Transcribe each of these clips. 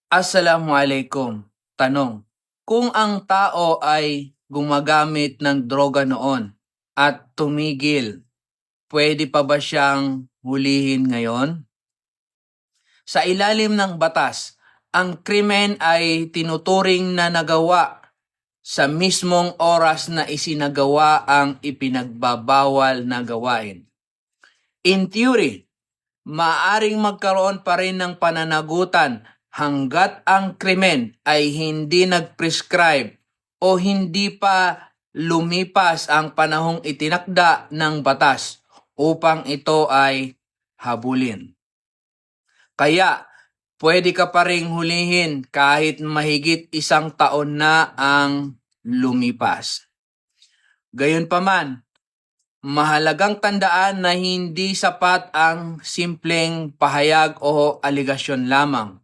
Assalamualaikum. Tanong, kung ang tao ay gumagamit ng droga noon at tumigil, pwede pa ba siyang hulihin ngayon? Sa ilalim ng batas, ang krimen ay tinuturing na nagawa sa mismong oras na isinagawa ang ipinagbabawal na gawain. In theory, maaring magkaroon pa rin ng pananagutan hanggat ang krimen ay hindi nag-prescribe o hindi pa lumipas ang panahong itinakda ng batas upang ito ay habulin. Kaya, pwede ka pa ring hulihin kahit mahigit 1 taon na ang lumipas. Gayunpaman, mahalagang tandaan na hindi sapat ang simpleng pahayag o aligasyon lamang.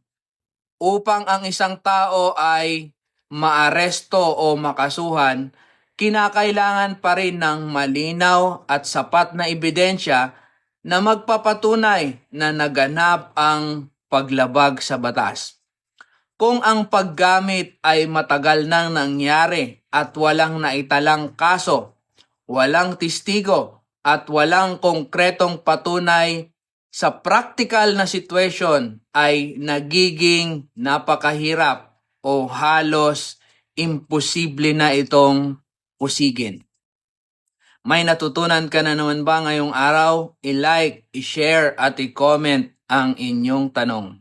Upang ang isang tao ay maaresto o makasuhan, kinakailangan pa rin ng malinaw at sapat na ebidensya na magpapatunay na naganap ang paglabag sa batas. Kung ang paggamit ay matagal nang nangyari at walang naitalang kaso, walang testigo at walang konkretong patunay, sa practical na situation ay nagiging napakahirap o halos imposible na itong usigin. May natutunan ka na naman ba ngayong araw? I-like, i-share at i-comment ang inyong tanong.